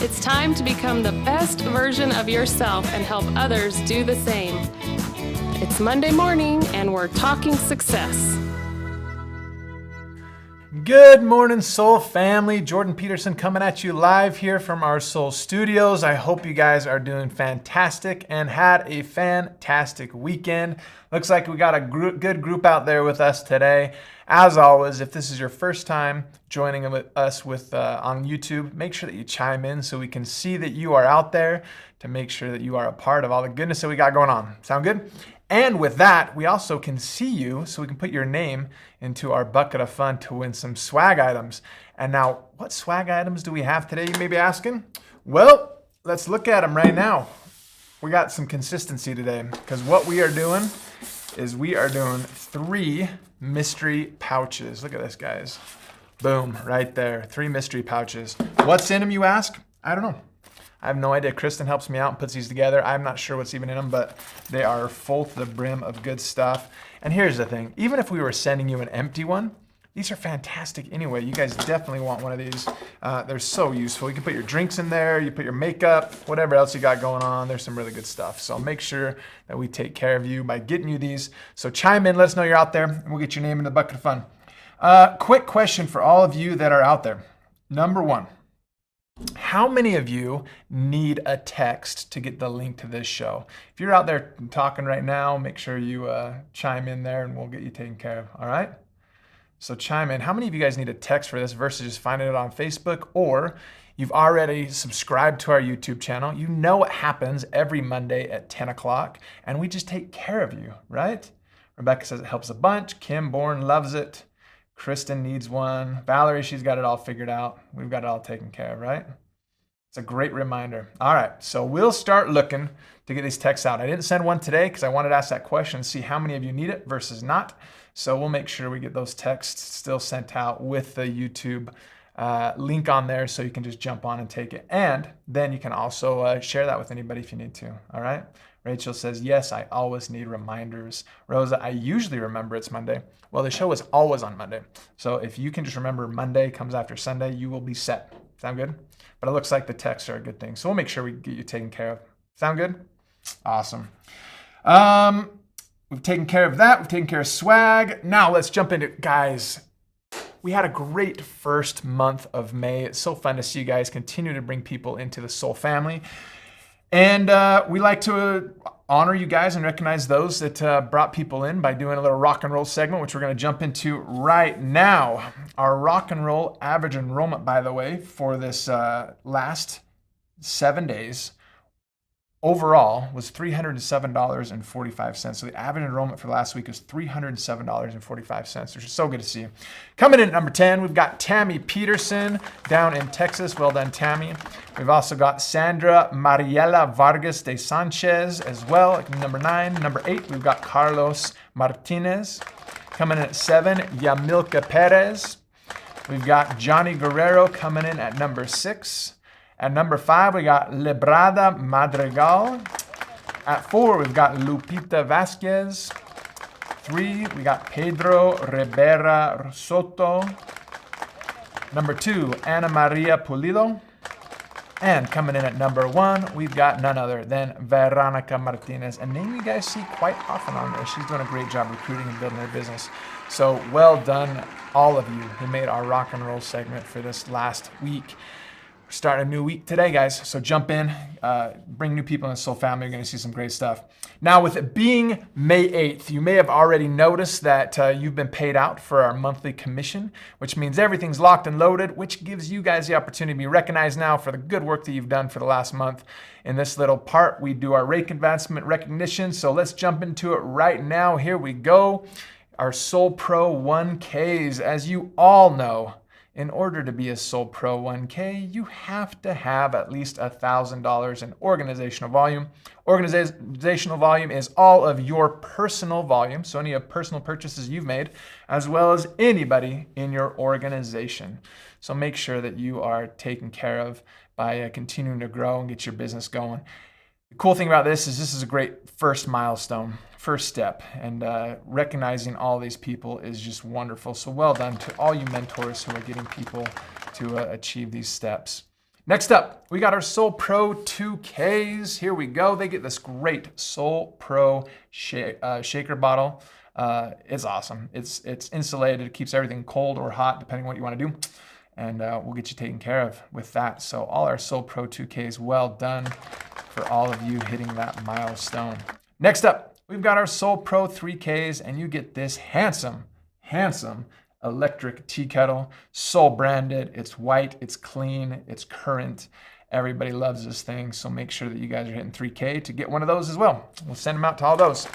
It's time to become the best version of yourself and help others do the same. It's Monday morning and we're talking success. Good morning, Soul family. Jordan Peterson coming at you live here from our Soul Studios. I hope you guys are doing fantastic and had a fantastic weekend. Looks like we got a good group out there with us today. As always, if this is your first time joining us on YouTube, make sure that you chime in so we can see that you are out there, to make sure that you are a part of all the goodness that we got going on. Sound good? And with that, we also can see you so we can put your name into our bucket of fun to win some swag items. And now, what swag items do we have today, you may be asking? Well, let's look at them right now. We got some consistency today because what we are doing is we are doing 3 mystery pouches. Look at this, guys. Boom, right there. 3 mystery pouches. What's in them, you ask? I don't know. I have no idea. Kristen helps me out and puts these together. I'm not sure what's even in them, but they are full to the brim of good stuff. And here's the thing. Even if we were sending you an empty one, these are fantastic anyway. You guys definitely want one of these. They're so useful. You can put your drinks in there, you put your makeup, whatever else you got going on. There's some really good stuff. So make sure that we take care of you by getting you these. So chime in, let us know you're out there, and we'll get your name in the bucket of fun. Quick question for all of you that are out there. Number 1. How many of you need a text to get the link to this show? If you're out there talking right now, make sure you chime in there and we'll get you taken care of, all right? So chime in. How many of you guys need a text for this versus just finding it on Facebook, or you've already subscribed to our YouTube channel? You know what happens every Monday at 10 o'clock, and we just take care of you, right? Rebecca says it helps a bunch. Kim Bourne loves it. Kristen needs one. Valerie, she's got it all figured out. We've got it all taken care of, right? It's a great reminder. All right, so we'll start looking to get these texts out. I didn't send one today because I wanted to ask that question and see how many of you need it versus not. So we'll make sure we get those texts still sent out with the YouTube link on there so you can just jump on and take it. And then you can also share that with anybody if you need to, all right? Rachel says, yes, I always need reminders. Rosa, I usually remember it's Monday. Well, the show is always on Monday. So if you can just remember Monday comes after Sunday, you will be set. Sound good? But it looks like the texts are a good thing. So we'll make sure we get you taken care of. Sound good? Awesome. We've taken care of that. We've taken care of swag. Now let's jump into, guys, we had a great first month of May. It's so fun to see you guys continue to bring people into the Soul family. And we like to honor you guys and recognize those that brought people in by doing a little rock and roll segment, which we're going to jump into right now. Our rock and roll average enrollment, by the way, for this last 7 days overall was $307.45. So the average enrollment for last week was $307.45, which is so good to see. Coming in at number 10, we've got Tammy Peterson down in Texas. Well done, Tammy. We've also got Sandra Mariela Vargas de Sanchez as well at number 9. Number 8, we've got Carlos Martinez. Coming in at 7, Yamilka Perez. We've got Johnny Guerrero coming in at number 6. At number 5, we got Lebrada Madrigal. At 4, we've got Lupita Vasquez. 3, we got Pedro Rivera Soto. Number 2, Ana Maria Pulido. And coming in at number 1, we've got none other than Veronica Martinez, a name you guys see quite often on there. She's doing a great job recruiting and building her business. So well done, all of you who made our rock and roll segment for this last week. We're starting a new week today, guys. So jump in, bring new people in the Soul family. You're going to see some great stuff. Now, with it being May 8th, you may have already noticed that you've been paid out for our monthly commission, which means everything's locked and loaded, which gives you guys the opportunity to be recognized now for the good work that you've done for the last month. In this little part, we do our rake advancement recognition. So let's jump into it right now. Here we go. Our Soul Pro 1Ks, as you all know. In order to be a Soul Pro 1K, you have to have at least $1,000 in organizational volume. Organizational volume is all of your personal volume, so any of personal purchases you've made, as well as anybody in your organization. So make sure that you are taken care of by continuing to grow and get your business going. The cool thing about this is a great first milestone, first step, and recognizing all these people is just wonderful. So well done to all you mentors who are getting people to achieve these steps. Next up, we got our Sol Pro 2Ks. Here we go. They get this great Sol Pro shaker bottle. It's awesome. It's insulated. It keeps everything cold or hot, depending on what you want to do. And we'll get you taken care of with that. So all our Sol Pro 2Ks, well done for all of you hitting that milestone. Next up, we've got our Sol Pro 3Ks, and you get this handsome electric tea kettle, Sol branded. It's white, it's clean, it's current. Everybody loves this thing, so make sure that you guys are hitting 3K to get one of those as well. We'll send them out to all those.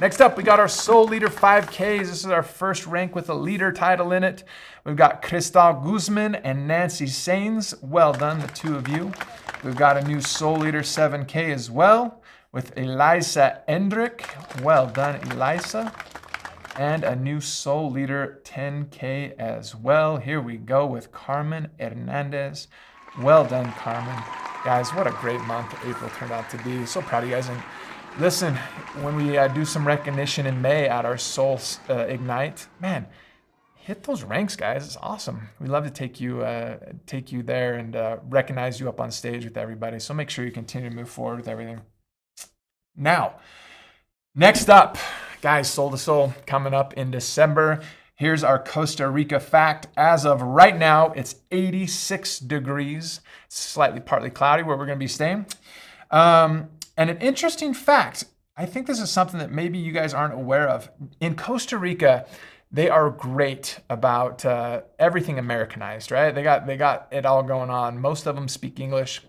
Next up, we got our Sol Leader 5Ks. This is our first rank with a leader title in it. We've got Cristal Guzman and Nancy Sains. Well done, the two of you. We've got a new Sol Leader 7K as well with Elisa Endrick. Well done, Elisa. And a new Sol Leader 10K as well. Here we go with Carmen Hernandez. Well done, Carmen. Guys, what a great month April turned out to be. So proud of you guys. And listen, when we do some recognition in May at our Sol Ignite, man, hit those ranks, guys. It's awesome. We love to take you there and recognize you up on stage with everybody. So make sure you continue to move forward with everything. Now, next up, guys, Sol to Sol coming up in December. Here's our Costa Rica fact. As of right now, it's 86 degrees. It's slightly partly cloudy where we're going to be staying. And an interesting fact, I think this is something that maybe you guys aren't aware of. In Costa Rica, they are great about everything Americanized, right? They got it all going on. Most of them speak English.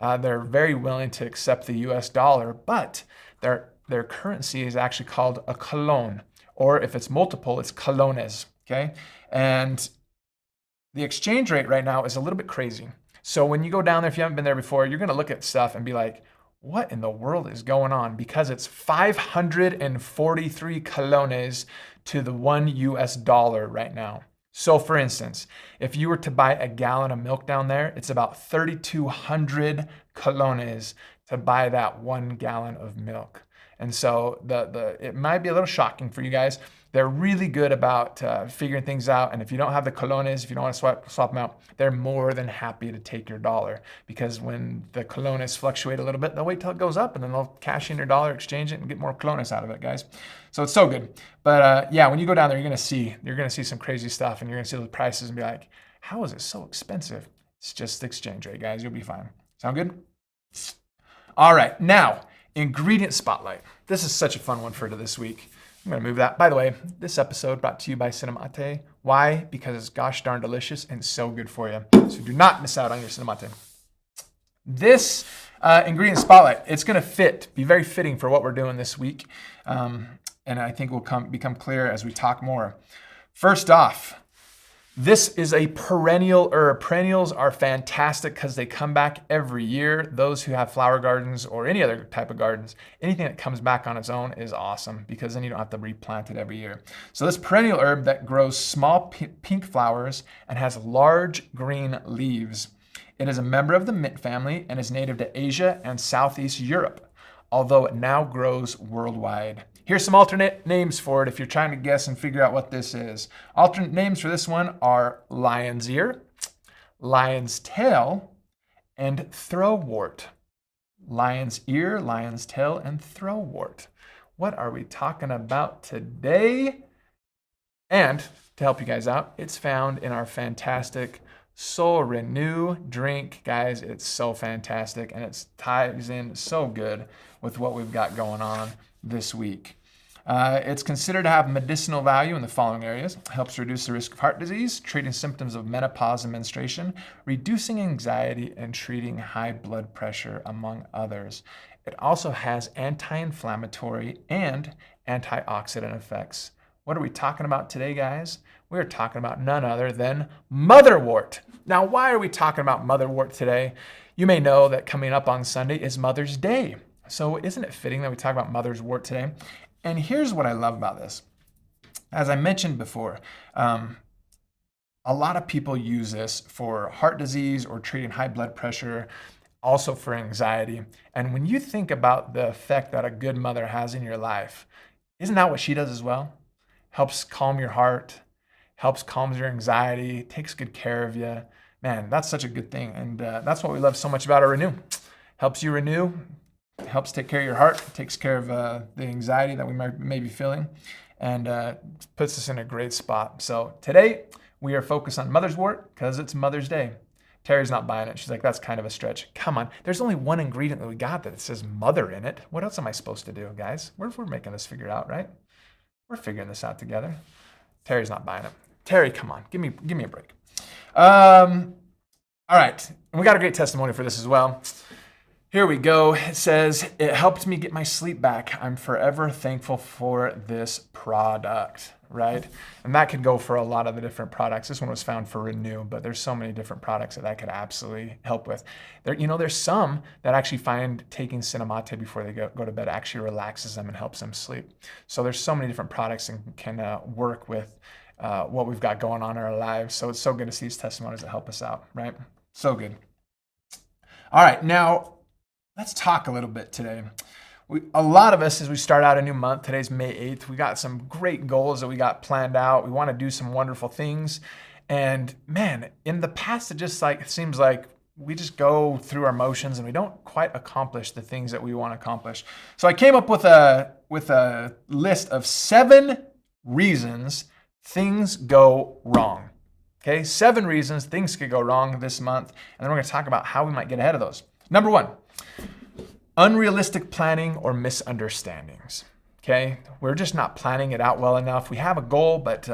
They're very willing to accept the US dollar, but their currency is actually called a colon, or if it's multiple, it's colones, okay? And the exchange rate right now is a little bit crazy. So when you go down there, if you haven't been there before, you're gonna look at stuff and be like, what in the world is going on? Because it's 543 colones to the $1 US right now. So for instance, if you were to buy a gallon of milk down there, it's about 3,200 colones to buy that 1 gallon of milk. And so it might be a little shocking for you guys. They're really good about figuring things out. And if you don't have the colones, if you don't want to swap them out, they're more than happy to take your dollar. Because when the colones fluctuate a little bit, they'll wait till it goes up and then they'll cash in your dollar, exchange it, and get more colones out of it, guys. So it's so good. But yeah, when you go down there, you're gonna see some crazy stuff, and you're gonna see the prices and be like, how is it so expensive? It's just the exchange rate, guys. You'll be fine. Sound good? All right, now, ingredient spotlight. This is such a fun one for this week. I'm gonna move that. By the way, this episode brought to you by Cinemate. Why? Because it's gosh darn delicious and so good for you. So do not miss out on your Cinemate. This ingredient spotlight, it's gonna be very fitting for what we're doing this week. And I think will become clear as we talk more. First off, this is a perennial herb. Perennials are fantastic because they come back every year. Those who have flower gardens or any other type of gardens, anything that comes back on its own is awesome because then you don't have to replant it every year. So this perennial herb that grows small pink flowers and has large green leaves. It is a member of the mint family and is native to Asia and Southeast Europe, although it now grows worldwide. Here's some alternate names for it if you're trying to guess and figure out what this is. Alternate names for this one are lion's ear, lion's tail, and throwwort. Lion's ear, lion's tail, and throwwort. What are we talking about today? And to help you guys out, it's found in our fantastic Sol Renew drink. Guys, it's so fantastic and it ties in so good with what we've got going on this week. It's considered to have medicinal value in the following areas. It helps reduce the risk of heart disease, treating symptoms of menopause and menstruation, reducing anxiety, and treating high blood pressure, among others. It also has anti-inflammatory and antioxidant effects. What are we talking about today, guys? We're talking about none other than motherwort. Now, why are we talking about motherwort today? You may know that coming up on Sunday is Mother's Day. So isn't it fitting that we talk about motherwort today? And here's what I love about this. As I mentioned before, a lot of people use this for heart disease or treating high blood pressure, also for anxiety. And when you think about the effect that a good mother has in your life, isn't that what she does as well? Helps calm your heart, helps calm your anxiety, takes good care of you. Man, that's such a good thing. And that's what we love so much about our Renew. Helps you renew, helps take care of your heart, takes care of the anxiety that we may be feeling, and puts us in a great spot. So today we are focused on Mother's Wort because it's Mother's Day. Terry's not buying it. She's like, that's kind of a stretch. Come on. There's only one ingredient that we got that says mother in it. What else am I supposed to do, guys? We're making this figured out, right? We're figuring this out together. Terry's not buying it. Terry, come on. Give me a break. All right. And we got a great testimony for this as well. Here we go. It says, it helped me get my sleep back. I'm forever thankful for this product, right? And that could go for a lot of the different products. This one was found for Renew, but there's so many different products that could absolutely help with. There's some that actually find taking Cinemate before they go to bed actually relaxes them and helps them sleep. So there's so many different products and can work with what we've got going on in our lives. So it's so good to see these testimonies that help us out, right? So good. All right, now, let's talk a little bit today. A lot of us, as we start out a new month, today's May 8th, we got some great goals that we got planned out. We want to do some wonderful things. And man, in the past, it seems like we just go through our motions and we don't quite accomplish the things that we want to accomplish. So I came up with a list of 7 reasons things go wrong. Okay, 7 reasons things could go wrong this month. And then we're going to talk about how we might get ahead of those. Number 1. Unrealistic planning or misunderstandings, okay? We're just not planning it out well enough. We have a goal, but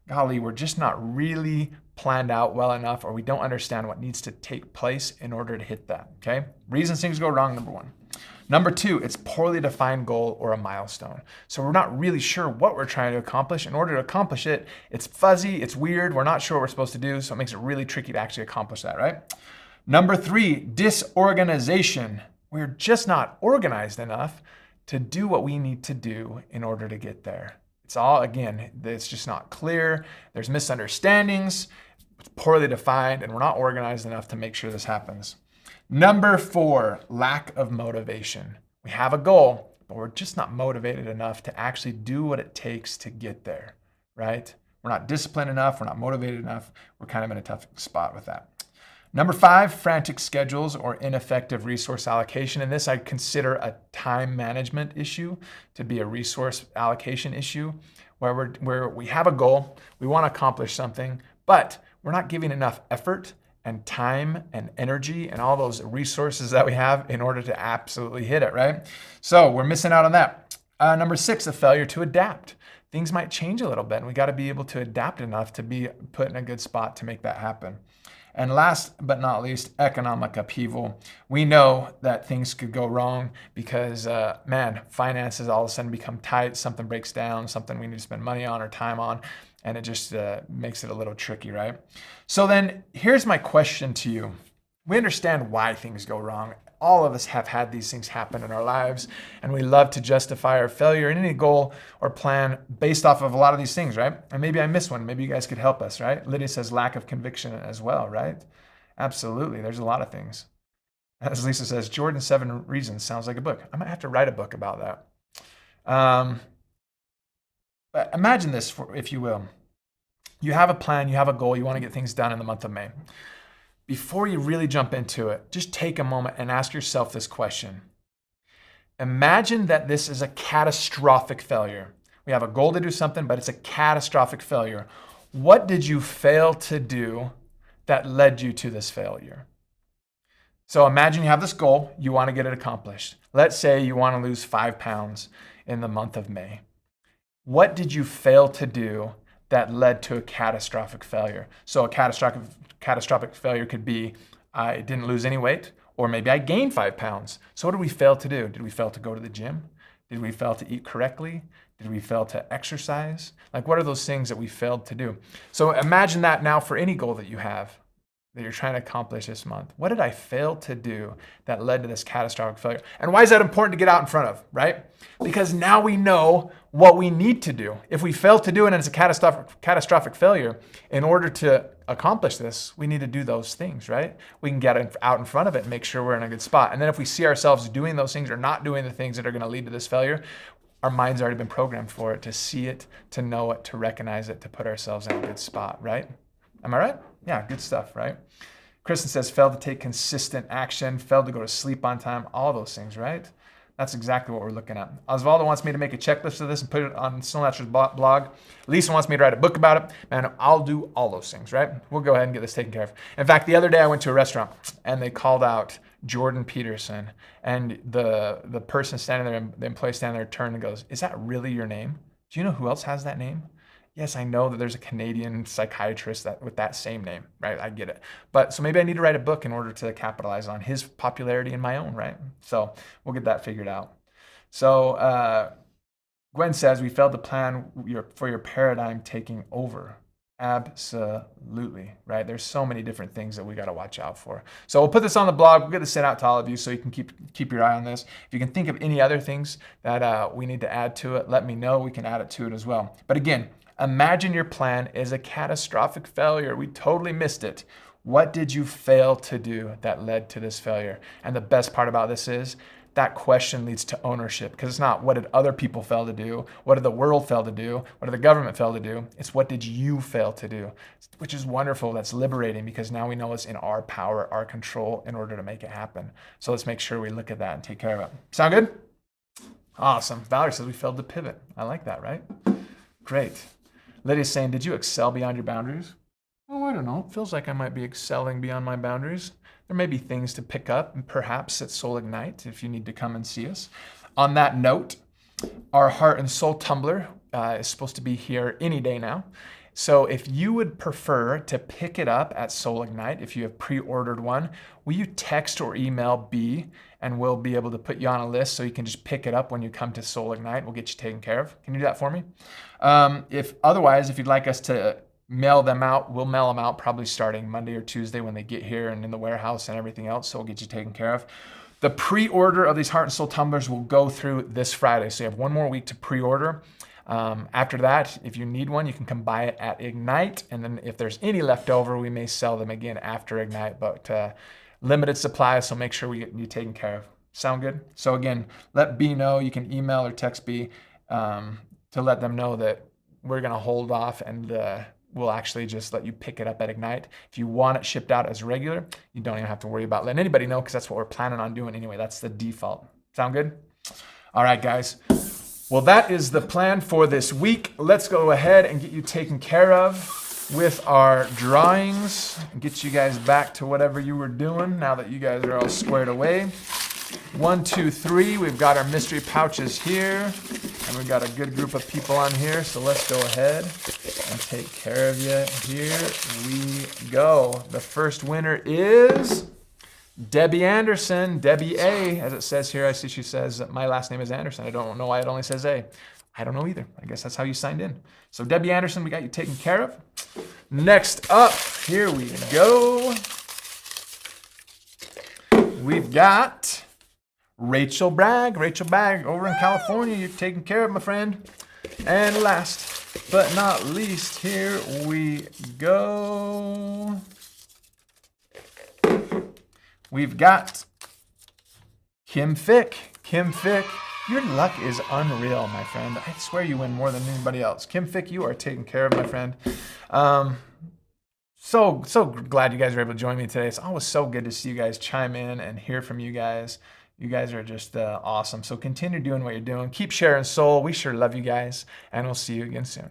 golly, we're just not really planned out well enough, or we don't understand what needs to take place in order to hit that, okay? Reasons things go wrong, number 1. Number 2, it's poorly defined goal or a milestone. So we're not really sure what we're trying to accomplish. In order to accomplish it, it's fuzzy, it's weird, we're not sure what we're supposed to do, so it makes it really tricky to actually accomplish that, right? Number 3, disorganization. We're just not organized enough to do what we need to do in order to get there. It's just not clear. There's misunderstandings, it's poorly defined, and we're not organized enough to make sure this happens. Number 4, lack of motivation. We have a goal, but we're just not motivated enough to actually do what it takes to get there, right? We're not disciplined enough. We're not motivated enough. We're kind of in a tough spot with that. Number 5, frantic schedules or ineffective resource allocation. And this I consider a time management issue to be a resource allocation issue where we have a goal, we want to accomplish something, but we're not giving enough effort and time and energy and all those resources that we have in order to absolutely hit it, right? So we're missing out on that. Number 6, a failure to adapt. Things might change a little bit, and we got to be able to adapt enough to be put in a good spot to make that happen. And last but not least, economic upheaval. We know that things could go wrong because, finances all of a sudden become tight, something breaks down, something we need to spend money on or time on, and it just makes it a little tricky, right? So then here's my question to you. We understand why things go wrong. All of us have had these things happen in our lives, and we love to justify our failure in any goal or plan based off of a lot of these things, right? And maybe I missed one. Maybe you guys could help us, right? Lydia says lack of conviction as well, right? Absolutely. There's a lot of things. As Lisa says, Jordan 7 Reasons sounds like a book. I might have to write a book about that. But imagine this, if you will. You have a plan, you have a goal, you want to get things done in the month of May. Before you really jump into it, just take a moment and ask yourself this question. Imagine that this is a catastrophic failure. We have a goal to do something, but it's a catastrophic failure. What did you fail to do that led you to this failure? So imagine you have this goal, you want to get it accomplished. Let's say you want to lose 5 pounds in the month of May. What did you fail to do that led to a catastrophic failure? So a catastrophic failure could be, I didn't lose any weight, or maybe I gained 5 pounds. So what did we fail to do? Did we fail to go to the gym? Did we fail to eat correctly? Did we fail to exercise? Like, what are those things that we failed to do? So imagine that now for any goal that you have that you're trying to accomplish this month. What did I fail to do that led to this catastrophic failure? And why is that important to get out in front of, right? Because now we know what we need to do. If we fail to do it and it's a catastrophic failure, in order to accomplish this, we need to do those things, right? We can get out in front of it and make sure we're in a good spot. And then if we see ourselves doing those things or not doing the things that are going to lead to this failure, our mind's already been programmed for it, to see it, to know it, to recognize it, to put ourselves in a good spot, right? Am I right? Yeah, good stuff, right? Kristen says, failed to take consistent action, failed to go to sleep on time, all those things, right? That's exactly what we're looking at. Osvaldo wants me to make a checklist of this and put it on Soul Naturals blog. Lisa wants me to write a book about it. Man, I'll do all those things, right? We'll go ahead and get this taken care of. In fact, the other day I went to a restaurant and they called out Jordan Peterson, and the person standing there, the employee standing there turned and goes, is that really your name? Do you know who else has that name? Yes, I know that there's a Canadian psychiatrist with that same name, right? I get it. But so maybe I need to write a book in order to capitalize on his popularity and my own, right? So we'll get that figured out. So Gwen says, we failed to plan for your paradigm taking over. Absolutely, right? There's so many different things that we got to watch out for. So we'll put this on the blog. We'll get this sent out to all of you so you can keep your eye on this. If you can think of any other things that we need to add to it, let me know. We can add it to it as well. But again, imagine your plan is a catastrophic failure. We totally missed it. What did you fail to do that led to this failure? And the best part about this is that question leads to ownership, because it's not what did other people fail to do, what did the world fail to do, what did the government fail to do, it's what did you fail to do, which is wonderful. That's liberating, because now we know it's in our power, our control in order to make it happen. So let's make sure we look at that and take care of it. Sound good? Awesome. Valerie says we failed to pivot. I like that, right? Great. Lydia's saying, did you excel beyond your boundaries? Oh, I don't know. It feels like I might be excelling beyond my boundaries. There may be things to pick up, perhaps at Soul Ignite, if you need to come and see us. On that note, our Heart and Soul Tumbler is supposed to be here any day now. So if you would prefer to pick it up at Soul Ignite, if you have pre-ordered one, will you text or email B, and we'll be able to put you on a list so you can just pick it up when you come to Soul Ignite. We'll get you taken care of. Can you do that for me? If you'd like us to mail them out, we'll mail them out probably starting Monday or Tuesday when they get here and in the warehouse and everything else, so we'll get you taken care of. The pre-order of these Heart and Soul Tumblers will go through this Friday, so you have one more week to pre-order. After that, if you need one, you can come buy it at Ignite, and then if there's any left over, we may sell them again after Ignite, but limited supply, so make sure we get you taken care of. Sound good? So again, let B know. You can email or text B to let them know that we're going to hold off, and we'll actually just let you pick it up at Ignite. If you want it shipped out as regular, you don't even have to worry about letting anybody know, because that's what we're planning on doing anyway. That's the default. Sound good? All right, guys. Well, that is the plan for this week. Let's go ahead and get you taken care of with our drawings and get you guys back to whatever you were doing now that you guys are all squared away. 1, 2, 3. We've got our mystery pouches here, and we've got a good group of people on here. So let's go ahead and take care of you. Here we go. The first winner is Debbie Anderson, Debbie A, as it says here. I see she says my last name is Anderson. I don't know why it only says A. I don't know either. I guess that's how you signed in. So Debbie Anderson, we got you taken care of. Next up, here we go. We've got Rachel Bragg. Rachel Bragg over in California. You're taken care of, my friend. And last but not least, here we go. We've got Kim Fick. Kim Fick, your luck is unreal, my friend. I swear you win more than anybody else. Kim Fick, you are taken care of, my friend. So glad you guys were able to join me today. It's always so good to see you guys chime in and hear from you guys. You guys are just awesome. So continue doing what you're doing. Keep sharing soul. We sure love you guys, and we'll see you again soon.